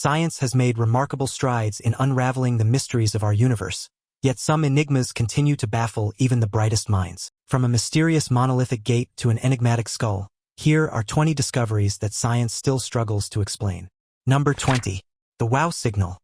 Science has made remarkable strides in unraveling the mysteries of our universe, yet some enigmas continue to baffle even the brightest minds. From a mysterious monolithic gate to an enigmatic skull, here are 20 discoveries that science still struggles to explain. Number 20. The WOW signal.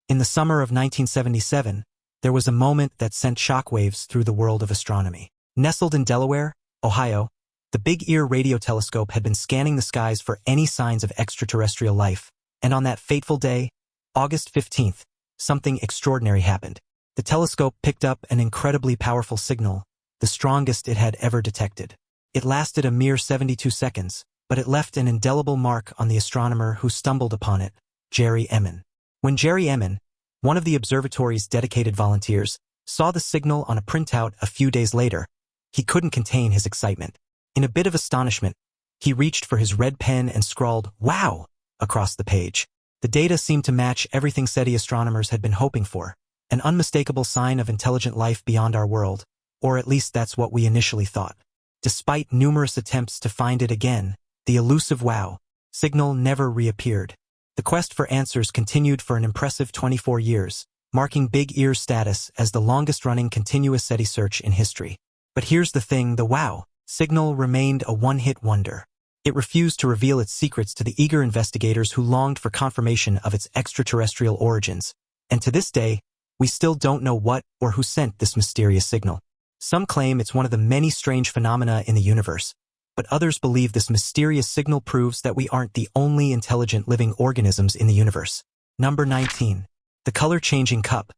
In the summer of 1977, there was a moment that sent shockwaves through the world of astronomy. Nestled in Delaware, Ohio, the Big Ear radio telescope had been scanning the skies for any signs of extraterrestrial life, and on that fateful day, August 15th, something extraordinary happened. The telescope picked up an incredibly powerful signal, the strongest it had ever detected. It lasted a mere 72 seconds, but it left an indelible mark on the astronomer who stumbled upon it, Jerry Emmon. When Jerry Emmon, one of the observatory's dedicated volunteers, saw the signal on a printout a few days later, he couldn't contain his excitement. In a bit of astonishment, he reached for his red pen and scrawled, "Wow!" across the page. The data seemed to match everything SETI astronomers had been hoping for, an unmistakable sign of intelligent life beyond our world, or at least that's what we initially thought. Despite numerous attempts to find it again, the elusive WOW signal never reappeared. The quest for answers continued for an impressive 24 years, marking Big Ear's status as the longest-running continuous SETI search in history. But here's the thing, the WOW signal remained a one-hit wonder. It refused to reveal its secrets to the eager investigators who longed for confirmation of its extraterrestrial origins, and to this day, we still don't know what or who sent this mysterious signal. Some claim it's one of the many strange phenomena in the universe, but others believe this mysterious signal proves that we aren't the only intelligent living organisms in the universe. Number 19. The Color-Changing Cup.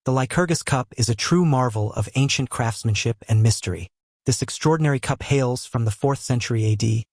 The Lycurgus Cup is a true marvel of ancient craftsmanship and mystery. This extraordinary cup hails from the 4th century AD,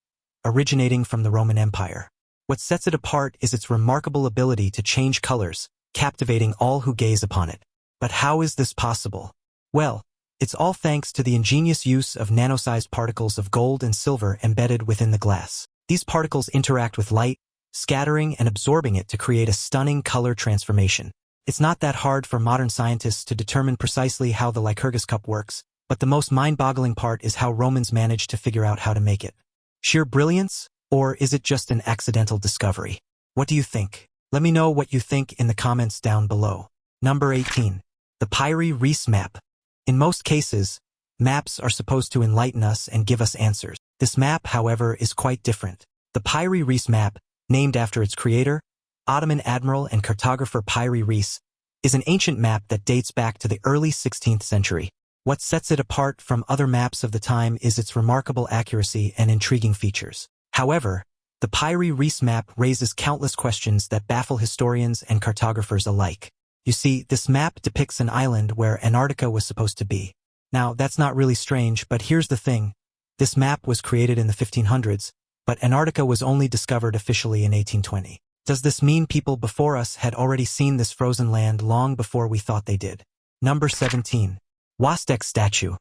originating from the Roman Empire. What sets it apart is its remarkable ability to change colors, captivating all who gaze upon it. But how is this possible? Well, it's all thanks to the ingenious use of nano-sized particles of gold and silver embedded within the glass. These particles interact with light, scattering and absorbing it to create a stunning color transformation. It's not that hard for modern scientists to determine precisely how the Lycurgus Cup works, but the most mind-boggling part is how Romans managed to figure out how to make it. Sheer brilliance, or is it just an accidental discovery? What do you think? Let me know what you think in the comments down below. Number 18. The Pye Reese Map. In most cases, maps are supposed to enlighten us and give us answers. This map, however, is quite different. The Pye Reese Map, named after its creator, Ottoman admiral and cartographer Pye Reese, is an ancient map that dates back to the early 16th century. What sets it apart from other maps of the time is its remarkable accuracy and intriguing features. However, the Pye Reese Map raises countless questions that baffle historians and cartographers alike. You see, this map depicts an island where Antarctica was supposed to be. Now, that's not really strange, but here's the thing. This map was created in the 1500s, but Antarctica was only discovered officially in 1820. Does this mean people before us had already seen this frozen land long before we thought they did? Number 17. Wasc Statue.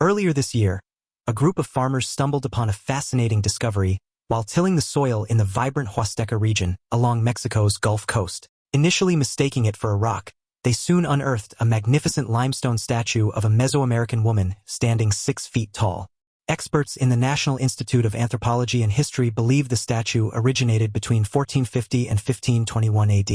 Earlier this year, a group of farmers stumbled upon a fascinating discovery while tilling the soil in the vibrant Huasteca region along Mexico's Gulf Coast. Initially mistaking it for a rock, they soon unearthed a magnificent limestone statue of a Mesoamerican woman standing 6 feet tall. Experts in the National Institute of Anthropology and History believe the statue originated between 1450 and 1521 AD.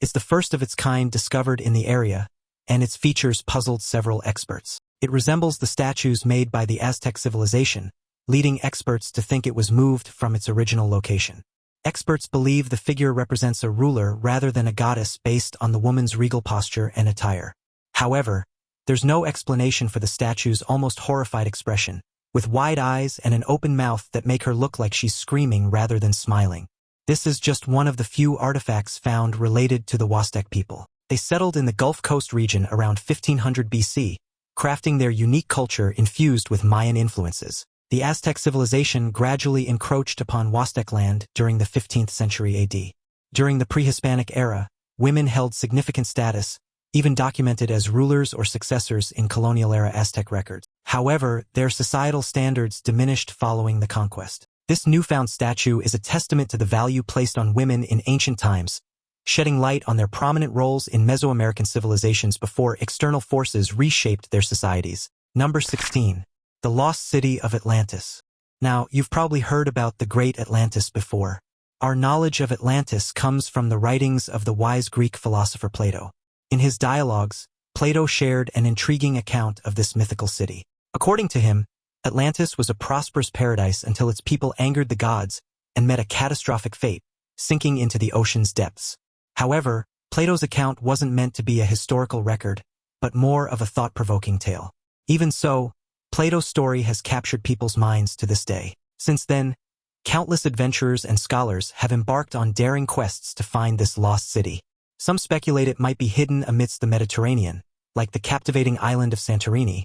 It's the first of its kind discovered in the area, and its features puzzled several experts. It resembles the statues made by the Aztec civilization, leading experts to think it was moved from its original location. Experts believe the figure represents a ruler rather than a goddess based on the woman's regal posture and attire. However, there's no explanation for the statue's almost horrified expression, with wide eyes and an open mouth that make her look like she's screaming rather than smiling. This is just one of the few artifacts found related to the Wasc people. They settled in the Gulf Coast region around 1500 BC, crafting their unique culture infused with Mayan influences. The Aztec civilization gradually encroached upon Wasc land during the 15th century AD. During the pre-Hispanic era, women held significant status, even documented as rulers or successors in colonial-era Aztec records. However, their societal standards diminished following the conquest. This newfound statue is a testament to the value placed on women in ancient times, shedding light on their prominent roles in Mesoamerican civilizations before external forces reshaped their societies. Number 16. The Lost City of Atlantis. Now, you've probably heard about the Great Atlantis before. Our knowledge of Atlantis comes from the writings of the wise Greek philosopher Plato. In his dialogues, Plato shared an intriguing account of this mythical city. According to him, Atlantis was a prosperous paradise until its people angered the gods and met a catastrophic fate, sinking into the ocean's depths. However, Plato's account wasn't meant to be a historical record, but more of a thought-provoking tale. Even so, Plato's story has captured people's minds to this day. Since then, countless adventurers and scholars have embarked on daring quests to find this lost city. Some speculate it might be hidden amidst the Mediterranean, like the captivating island of Santorini,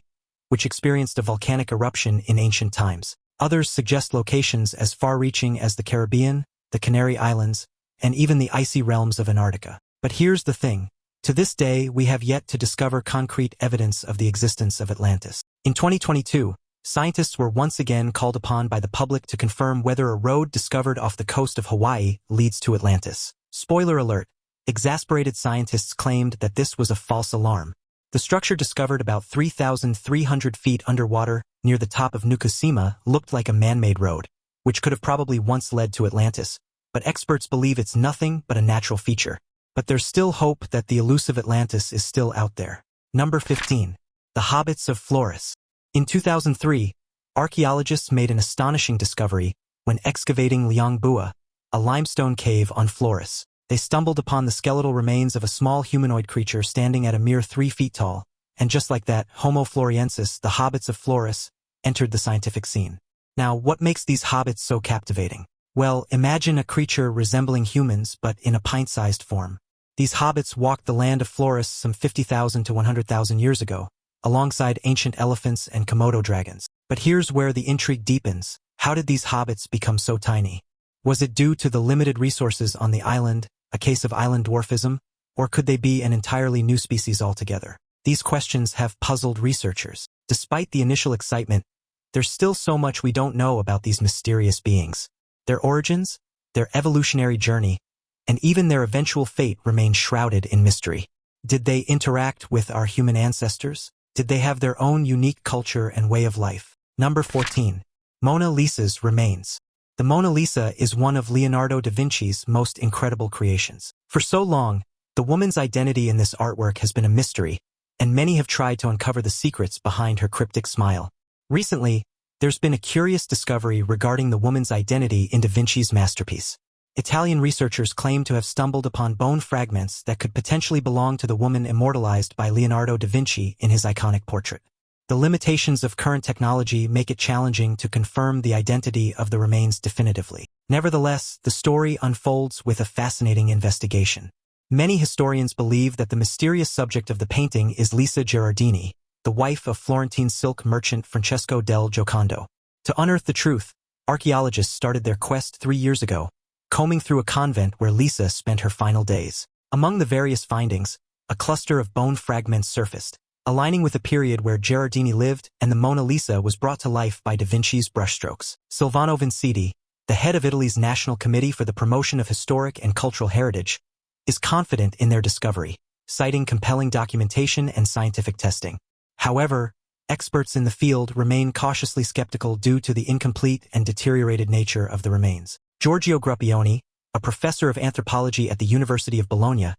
which experienced a volcanic eruption in ancient times. Others suggest locations as far-reaching as the Caribbean, the Canary Islands, and even the icy realms of Antarctica. But here's the thing. To this day, we have yet to discover concrete evidence of the existence of Atlantis. In 2022, scientists were once again called upon by the public to confirm whether a road discovered off the coast of Hawaii leads to Atlantis. Spoiler alert, exasperated scientists claimed that this was a false alarm. The structure discovered about 3,300 feet underwater near the top of Nukushima looked like a man-made road, which could have probably once led to Atlantis, but experts believe it's nothing but a natural feature. But there's still hope that the elusive Atlantis is still out there. Number 15. The Hobbits of Flores. In 2003, archaeologists made an astonishing discovery when excavating Liangbua, a limestone cave on Flores. They stumbled upon the skeletal remains of a small humanoid creature standing at a mere 3 feet tall, and just like that, Homo floresiensis, the Hobbits of Flores, entered the scientific scene. Now, what makes these hobbits so captivating? Well, imagine a creature resembling humans but in a pint-sized form. These hobbits walked the land of Flores some 50,000 to 100,000 years ago, alongside ancient elephants and Komodo dragons. But here's where the intrigue deepens. How did these hobbits become so tiny? Was it due to the limited resources on the island, a case of island dwarfism, or could they be an entirely new species altogether? These questions have puzzled researchers. Despite the initial excitement, there's still so much we don't know about these mysterious beings. Their origins, their evolutionary journey, and even their eventual fate remain shrouded in mystery. Did they interact with our human ancestors? Did they have their own unique culture and way of life? Number 14. Mona Lisa's remains. The Mona Lisa is one of Leonardo da Vinci's most incredible creations. For so long, the woman's identity in this artwork has been a mystery, and many have tried to uncover the secrets behind her cryptic smile. Recently, there's been a curious discovery regarding the woman's identity in da Vinci's masterpiece. Italian researchers claim to have stumbled upon bone fragments that could potentially belong to the woman immortalized by Leonardo da Vinci in his iconic portrait. The limitations of current technology make it challenging to confirm the identity of the remains definitively. Nevertheless, the story unfolds with a fascinating investigation. Many historians believe that the mysterious subject of the painting is Lisa Gherardini, the wife of Florentine silk merchant Francesco del Giocondo. To unearth the truth, archaeologists started their quest 3 years ago, combing through a convent where Lisa spent her final days. Among the various findings, a cluster of bone fragments surfaced, aligning with a period where Gherardini lived and the Mona Lisa was brought to life by da Vinci's brushstrokes. Silvano Vinciti, the head of Italy's National Committee for the Promotion of Historic and Cultural Heritage, is confident in their discovery, citing compelling documentation and scientific testing. However, experts in the field remain cautiously skeptical due to the incomplete and deteriorated nature of the remains. Giorgio Grappioni, a professor of anthropology at the University of Bologna,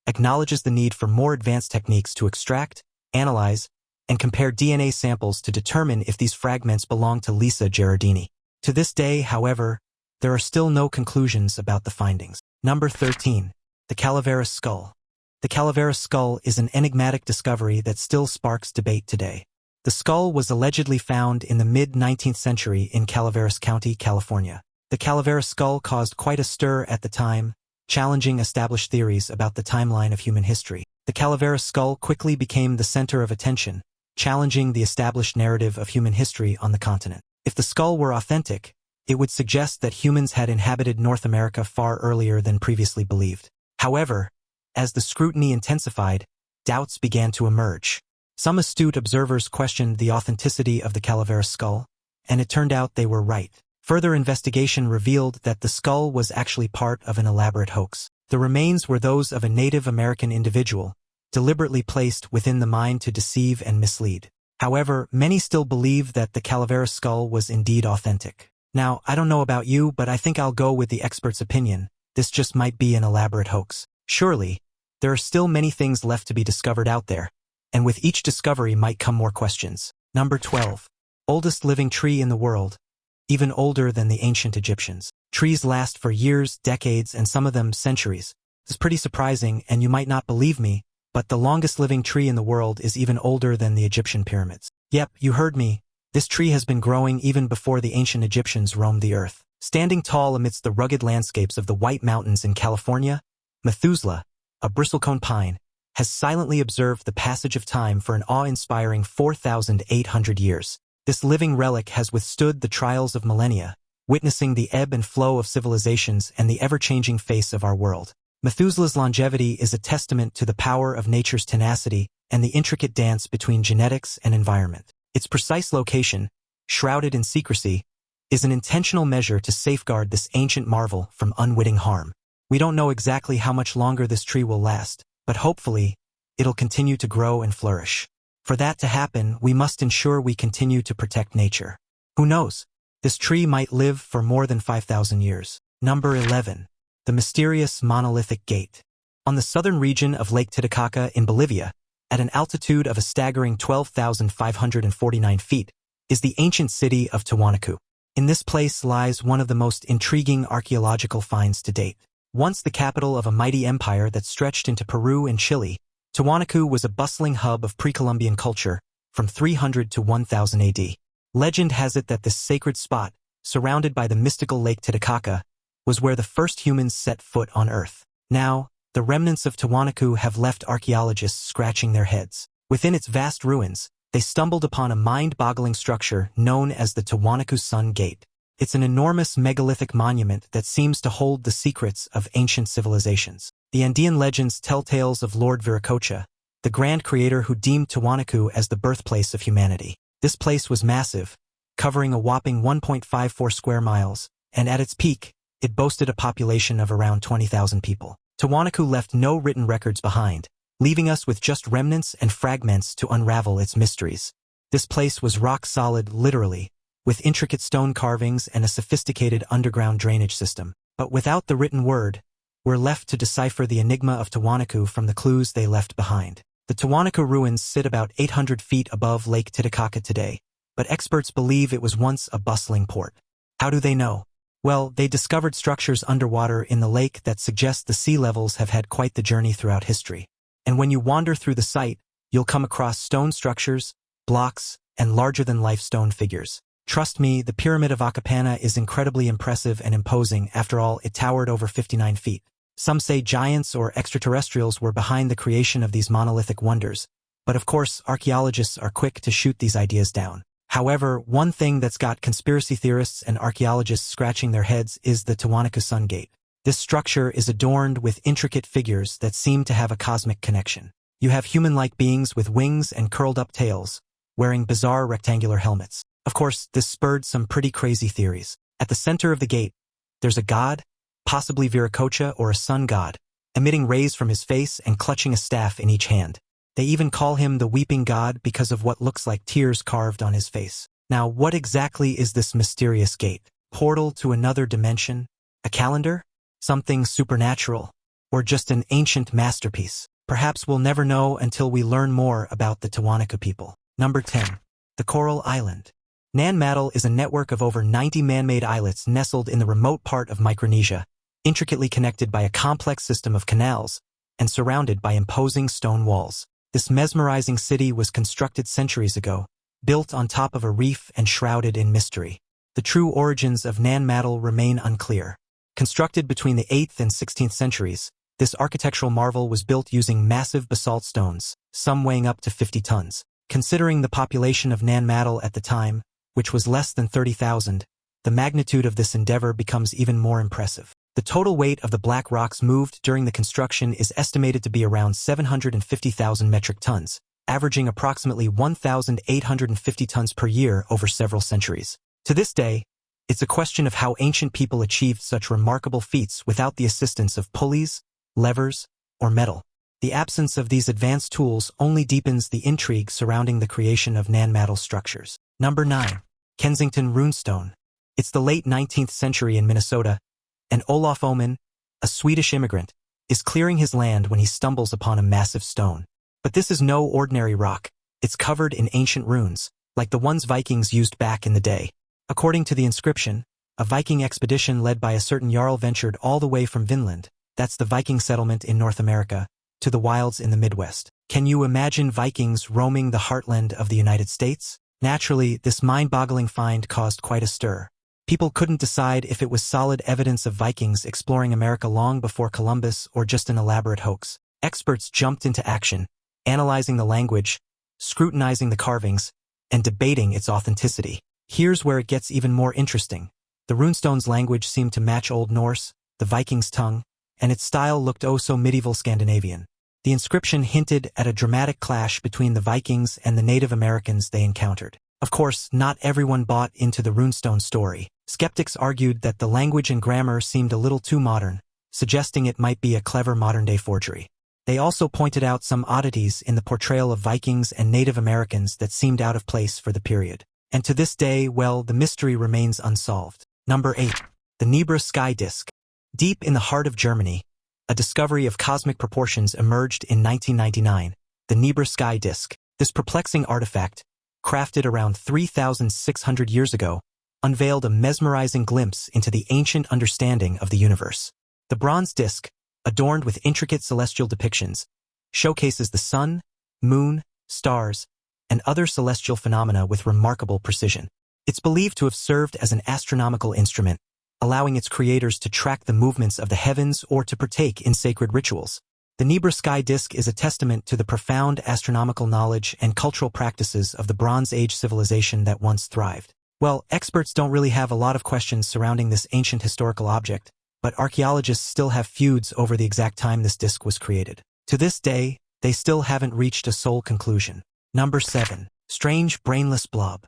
acknowledges the need for more advanced techniques to extract, analyze, and compare DNA samples to determine if these fragments belong to Lisa Gherardini. To this day, however, there are still no conclusions about the findings. Number 13. The Calavera Skull. The Calavera Skull is an enigmatic discovery that still sparks debate today. The skull was allegedly found in the mid-19th century in Calaveras County, California. The Calavera Skull caused quite a stir at the time, challenging established theories about the timeline of human history. The Calavera Skull quickly became the center of attention, challenging the established narrative of human history on the continent. If the skull were authentic, it would suggest that humans had inhabited North America far earlier than previously believed. However, as the scrutiny intensified, doubts began to emerge. Some astute observers questioned the authenticity of the Calavera Skull, and it turned out they were right. Further investigation revealed that the skull was actually part of an elaborate hoax. The remains were those of a Native American individual, deliberately placed within the mine to deceive and mislead. However, many still believe that the Calavera Skull was indeed authentic. Now, I don't know about you, but I think I'll go with the expert's opinion. This just might be an elaborate hoax. Surely, there are still many things left to be discovered out there, and with each discovery might come more questions. Number 12. Oldest living tree in the world, even older than the ancient Egyptians. Trees last for years, decades, and some of them centuries. It's pretty surprising, and you might not believe me, but the longest living tree in the world is even older than the Egyptian pyramids. Yep, you heard me. This tree has been growing even before the ancient Egyptians roamed the earth. Standing tall amidst the rugged landscapes of the White Mountains in California, Methuselah, a bristlecone pine, has silently observed the passage of time for an awe-inspiring 4,800 years. This living relic has withstood the trials of millennia, witnessing the ebb and flow of civilizations and the ever-changing face of our world. Methuselah's longevity is a testament to the power of nature's tenacity and the intricate dance between genetics and environment. Its precise location, shrouded in secrecy, is an intentional measure to safeguard this ancient marvel from unwitting harm. We don't know exactly how much longer this tree will last, but hopefully, it'll continue to grow and flourish. For that to happen, we must ensure we continue to protect nature. Who knows? This tree might live for more than 5,000 years. Number 11. The mysterious Monolithic Gate. On the southern region of Lake Titicaca in Bolivia, at an altitude of a staggering 12,549 feet, is the ancient city of Tiwanaku. In this place lies one of the most intriguing archaeological finds to date. Once the capital of a mighty empire that stretched into Peru and Chile, Tiwanaku was a bustling hub of pre-Columbian culture from 300 to 1000 AD. Legend has it that this sacred spot, surrounded by the mystical Lake Titicaca, was where the first humans set foot on Earth. Now, the remnants of Tiwanaku have left archaeologists scratching their heads. Within its vast ruins, they stumbled upon a mind-boggling structure known as the Tiwanaku Sun Gate. It's an enormous megalithic monument that seems to hold the secrets of ancient civilizations. The Andean legends tell tales of Lord Viracocha, the grand creator who deemed Tiwanaku as the birthplace of humanity. This place was massive, covering a whopping 1.54 square miles, and at its peak, it boasted a population of around 20,000 people. Tiwanaku left no written records behind, leaving us with just remnants and fragments to unravel its mysteries. This place was rock solid, literally, with intricate stone carvings and a sophisticated underground drainage system. But without the written word, we're left to decipher the enigma of Tiwanaku from the clues they left behind. The Tiwanaku ruins sit about 800 feet above Lake Titicaca today, but experts believe it was once a bustling port. How do they know? Well, they discovered structures underwater in the lake that suggest the sea levels have had quite the journey throughout history. And when you wander through the site, you'll come across stone structures, blocks, and larger-than-life stone figures. Trust me, the Pyramid of Acapana is incredibly impressive and imposing. After all, it towered over 59 feet. Some say giants or extraterrestrials were behind the creation of these monolithic wonders, but of course, archaeologists are quick to shoot these ideas down. However, one thing that's got conspiracy theorists and archaeologists scratching their heads is the Tiwanaku Sun Gate. This structure is adorned with intricate figures that seem to have a cosmic connection. You have human-like beings with wings and curled-up tails, wearing bizarre rectangular helmets. Of course, this spurred some pretty crazy theories. At the center of the gate, there's a god, possibly Viracocha or a sun god, emitting rays from his face and clutching a staff in each hand. They even call him the weeping god because of what looks like tears carved on his face. Now, what exactly is this mysterious gate? Portal to another dimension? A calendar? Something supernatural? Or just an ancient masterpiece? Perhaps we'll never know until we learn more about the Tiwanaku people. Number 10. The Coral Island. Nanmatal is a network of over 90 man-made islets nestled in the remote part of Micronesia, intricately connected by a complex system of canals and surrounded by imposing stone walls. This mesmerizing city was constructed centuries ago, built on top of a reef and shrouded in mystery. The true origins of Nanmatal remain unclear. Constructed between the 8th and 16th centuries, this architectural marvel was built using massive basalt stones, some weighing up to 50 tons. Considering the population of Nanmatal at the time, which was less than 30,000, the magnitude of this endeavor becomes even more impressive. The total weight of the black rocks moved during the construction is estimated to be around 750,000 metric tons, averaging approximately 1,850 tons per year over several centuries. To this day, it's a question of how ancient people achieved such remarkable feats without the assistance of pulleys, levers, or metal. The absence of these advanced tools only deepens the intrigue surrounding the creation of Nanmatal structures. Number 9. Kensington Runestone. It's the late 19th century in Minnesota, and Olof Oman, a Swedish immigrant, is clearing his land when he stumbles upon a massive stone. But this is no ordinary rock. It's covered in ancient runes, like the ones Vikings used back in the day. According to the inscription, a Viking expedition led by a certain Jarl ventured all the way from Vinland, that's the Viking settlement in North America, to the wilds in the Midwest. Can you imagine Vikings roaming the heartland of the United States? Naturally, this mind-boggling find caused quite a stir. People couldn't decide if it was solid evidence of Vikings exploring America long before Columbus or just an elaborate hoax. Experts jumped into action, analyzing the language, scrutinizing the carvings, and debating its authenticity. Here's where it gets even more interesting. The runestone's language seemed to match Old Norse, the Vikings' tongue, and its style looked oh so medieval Scandinavian. The inscription hinted at a dramatic clash between the Vikings and the Native Americans they encountered. Of course, not everyone bought into the runestone story. Skeptics argued that the language and grammar seemed a little too modern, suggesting it might be a clever modern-day forgery. They also pointed out some oddities in the portrayal of Vikings and Native Americans that seemed out of place for the period. And to this day, well, the mystery remains unsolved. Number 8. The Nebra Sky Disc. Deep in the heart of Germany, a discovery of cosmic proportions emerged in 1999, the Nebra Sky Disc. This perplexing artifact, crafted around 3,600 years ago, unveiled a mesmerizing glimpse into the ancient understanding of the universe. The bronze disc, adorned with intricate celestial depictions, showcases the sun, moon, stars, and other celestial phenomena with remarkable precision. It's believed to have served as an astronomical instrument, allowing its creators to track the movements of the heavens or to partake in sacred rituals. The Nebra Sky Disc is a testament to the profound astronomical knowledge and cultural practices of the Bronze Age civilization that once thrived. Well, experts don't really have a lot of questions surrounding this ancient historical object, but archaeologists still have feuds over the exact time this disc was created. To this day, they still haven't reached a sole conclusion. Number 7. Strange Brainless Blob.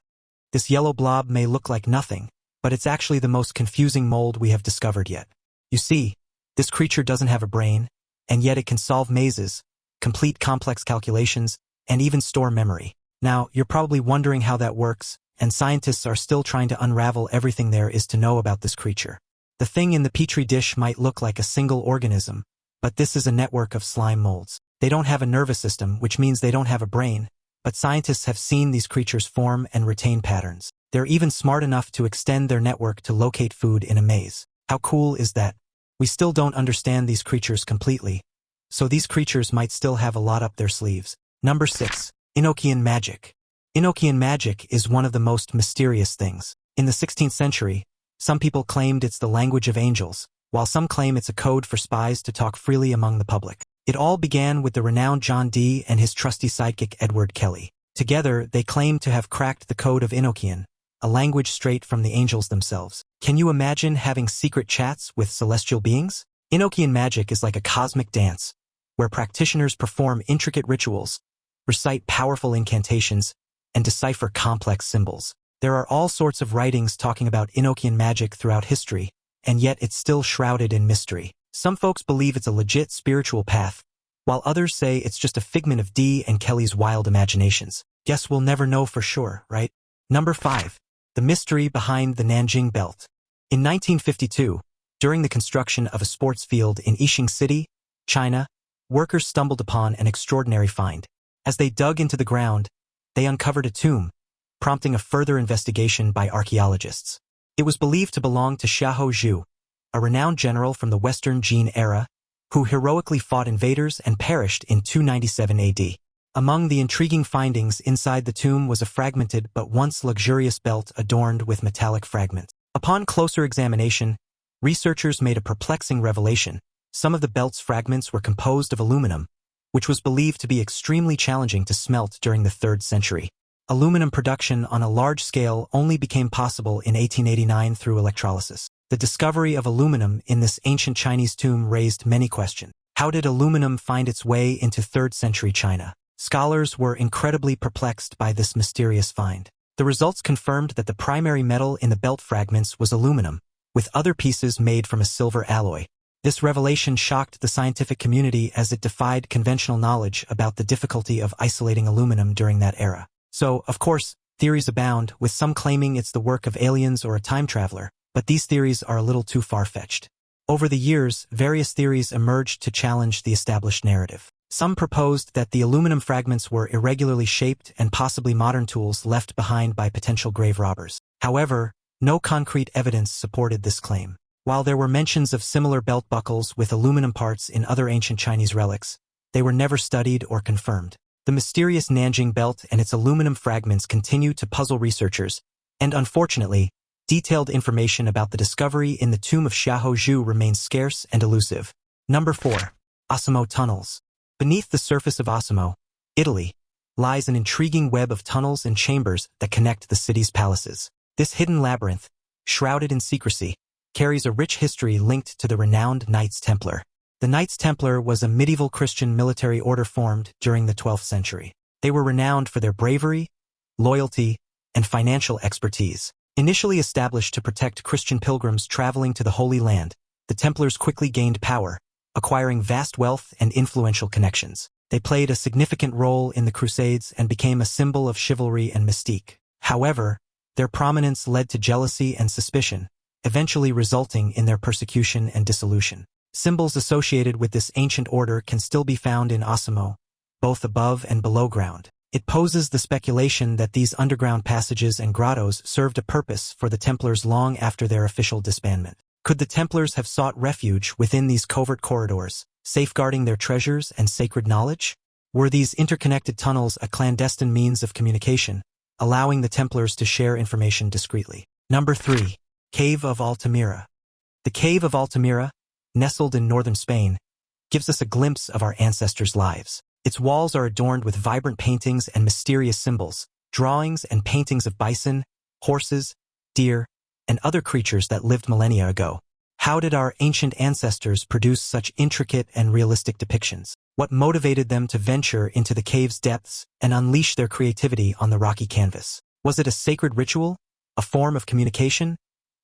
This yellow blob may look like nothing, but it's actually the most confusing mold we have discovered yet. You see, this creature doesn't have a brain, and yet it can solve mazes, complete complex calculations, and even store memory. Now, you're probably wondering how that works, and scientists are still trying to unravel everything there is to know about this creature. The thing in the petri dish might look like a single organism, but this is a network of slime molds. They don't have a nervous system, which means they don't have a brain, but scientists have seen these creatures form and retain patterns. They're even smart enough to extend their network to locate food in a maze. How cool is that? We still don't understand these creatures completely, so these creatures might still have a lot up their sleeves. Number 6. Enoan Magic. Enoan Magic is one of the most mysterious things. In the 16th century, some people claimed it's the language of angels, while some claim it's a code for spies to talk freely among the public. It all began with the renowned John Dee and his trusty sidekick Edward Kelly. Together, they claimed to have cracked the code of Enochian, a language straight from the angels themselves. Can you imagine having secret chats with celestial beings? Enochian magic is like a cosmic dance, where practitioners perform intricate rituals, recite powerful incantations, and decipher complex symbols. There are all sorts of writings talking about Enochian magic throughout history, and yet it's still shrouded in mystery. Some folks believe it's a legit spiritual path, while others say it's just a figment of Dee and Kelly's wild imaginations. Guess we'll never know for sure, right? Number 5. The mystery behind the Nanjing Belt. In 1952, during the construction of a sports field in Yixing City, China, workers stumbled upon an extraordinary find. As they dug into the ground, they uncovered a tomb, prompting a further investigation by archaeologists. It was believed to belong to Xiahou Zhu, a renowned general from the Western Jin era, who heroically fought invaders and perished in 297 AD. Among the intriguing findings inside the tomb was a fragmented but once luxurious belt adorned with metallic fragments. Upon closer examination, researchers made a perplexing revelation. Some of the belt's fragments were composed of aluminum, which was believed to be extremely challenging to smelt during the 3rd century. Aluminum production on a large scale only became possible in 1889 through electrolysis. The discovery of aluminum in this ancient Chinese tomb raised many questions. How did aluminum find its way into 3rd century China? Scholars were incredibly perplexed by this mysterious find. The results confirmed that the primary metal in the belt fragments was aluminum, with other pieces made from a silver alloy. This revelation shocked the scientific community as it defied conventional knowledge about the difficulty of isolating aluminum during that era. So, of course, Theories abound, with some claiming it's the work of aliens or a time traveler, but these theories are a little too far-fetched. Over the years, various theories emerged to challenge the established narrative. Some proposed that the aluminum fragments were irregularly shaped and possibly modern tools left behind by potential grave robbers. However, no concrete evidence supported this claim. While there were mentions of similar belt buckles with aluminum parts in other ancient Chinese relics, they were never studied or confirmed. The mysterious Nanjing belt and its aluminum fragments continue to puzzle researchers, and unfortunately, detailed information about the discovery in the tomb of Xiahou Zhu remains scarce and elusive. Number 4. Asimo Tunnels. Beneath the surface of Asimo, Italy, lies an intriguing web of tunnels and chambers that connect the city's palaces. This hidden labyrinth, shrouded in secrecy, carries a rich history linked to the renowned Knights Templar. The Knights Templar was a medieval Christian military order formed during the 12th century. They were renowned for their bravery, loyalty, and financial expertise. Initially established to protect Christian pilgrims traveling to the Holy Land, the Templars quickly gained power, acquiring vast wealth and influential connections. They played a significant role in the Crusades and became a symbol of chivalry and mystique. However, their prominence led to jealousy and suspicion, eventually resulting in their persecution and dissolution. Symbols associated with this ancient order can still be found in Asimo, both above and below ground. It poses the speculation that these underground passages and grottos served a purpose for the Templars long after their official disbandment. Could the Templars have sought refuge within these covert corridors, safeguarding their treasures and sacred knowledge? Were these interconnected tunnels a clandestine means of communication, allowing the Templars to share information discreetly? Number 3. Cave of Altamira. The Cave of Altamira, nestled in northern Spain, gives us a glimpse of our ancestors' lives. Its walls are adorned with vibrant paintings and mysterious symbols, drawings and paintings of bison, horses, deer, and other creatures that lived millennia ago. How did our ancient ancestors produce such intricate and realistic depictions? What motivated them to venture into the cave's depths and unleash their creativity on the rocky canvas? Was it a sacred ritual, a form of communication,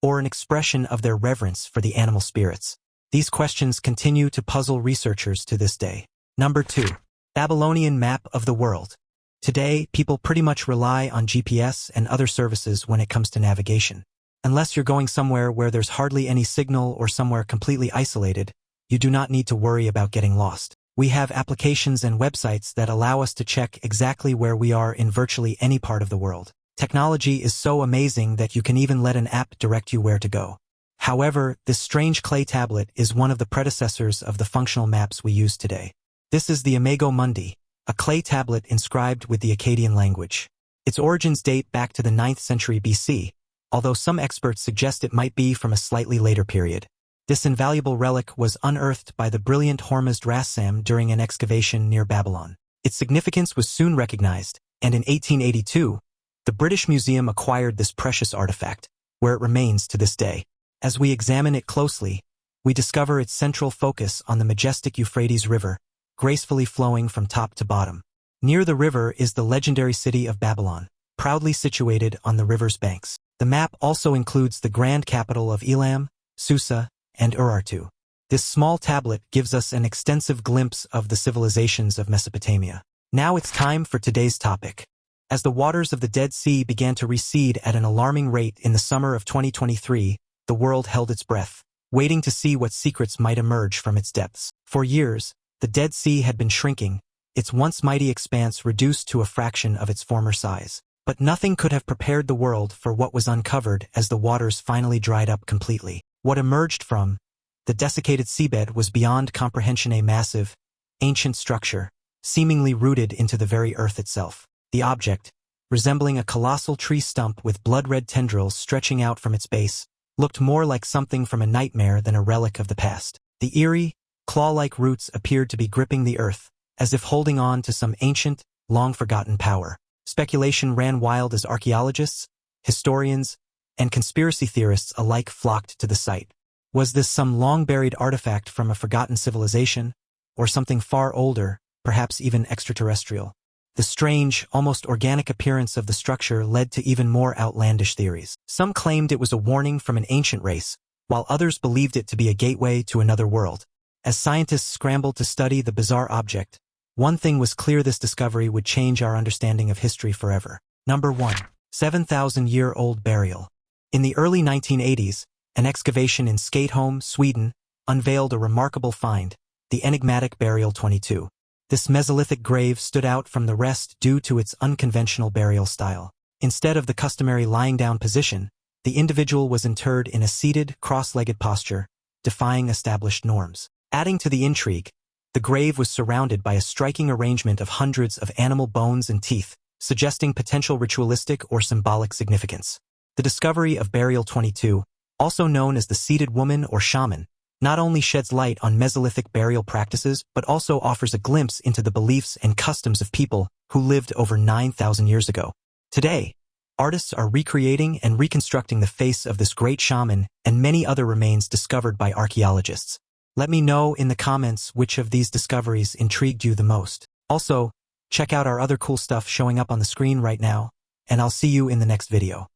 or an expression of their reverence for the animal spirits? These questions continue to puzzle researchers to this day. Number 2. Babylonian Map of the World. Today, people pretty much rely on GPS and other services when it comes to navigation. Unless you're going somewhere where there's hardly any signal or somewhere completely isolated, you do not need to worry about getting lost. We have applications and websites that allow us to check exactly where we are in virtually any part of the world. Technology is so amazing that you can even let an app direct you where to go. However, this strange clay tablet is one of the predecessors of the functional maps we use today. This is the Imago Mundi, a clay tablet inscribed with the Akkadian language. Its origins date back to the 9th century BC, although some experts suggest it might be from a slightly later period. This invaluable relic was unearthed by the brilliant Hormuzd Rassam during an excavation near Babylon. Its significance was soon recognized, and in 1882, the British Museum acquired this precious artifact, where it remains to this day. As we examine it closely, we discover its central focus on the majestic Euphrates River, gracefully flowing from top to bottom. Near the river is the legendary city of Babylon, proudly situated on the river's banks. The map also includes the grand capital of Elam, Susa, and Urartu. This small tablet gives us an extensive glimpse of the civilizations of Mesopotamia. Now it's time for today's topic. As the waters of the Dead Sea began to recede at an alarming rate in the summer of 2023, the world held its breath, waiting to see what secrets might emerge from its depths. For years, the Dead Sea had been shrinking, its once mighty expanse reduced to a fraction of its former size. But nothing could have prepared the world for what was uncovered as the waters finally dried up completely. What emerged from the desiccated seabed was beyond comprehension, a massive, ancient structure, seemingly rooted into the very earth itself. The object, resembling a colossal tree stump with blood-red tendrils stretching out from its base, looked more like something from a nightmare than a relic of the past. The eerie, claw-like roots appeared to be gripping the earth, as if holding on to some ancient, long-forgotten power. Speculation ran wild as archaeologists, historians, and conspiracy theorists alike flocked to the site. Was this some long-buried artifact from a forgotten civilization, or something far older, perhaps even extraterrestrial? The strange, almost organic appearance of the structure led to even more outlandish theories. Some claimed it was a warning from an ancient race, while others believed it to be a gateway to another world. As scientists scrambled to study the bizarre object, one thing was clear: this discovery would change our understanding of history forever. Number 1. 7,000-year-old burial. In the early 1980s, an excavation in Skateholm, Sweden, unveiled a remarkable find, the enigmatic Burial 22. This Mesolithic grave stood out from the rest due to its unconventional burial style. Instead of the customary lying-down position, the individual was interred in a seated, cross-legged posture, defying established norms. Adding to the intrigue, the grave was surrounded by a striking arrangement of hundreds of animal bones and teeth, suggesting potential ritualistic or symbolic significance. The discovery of Burial 22, also known as the seated woman or shaman, not only sheds light on Mesolithic burial practices but also offers a glimpse into the beliefs and customs of people who lived over 9,000 years ago. Today, artists are recreating and reconstructing the face of this great shaman and many other remains discovered by archaeologists. Let me know in the comments which of these discoveries intrigued you the most. Also, check out our other cool stuff showing up on the screen right now, and I'll see you in the next video.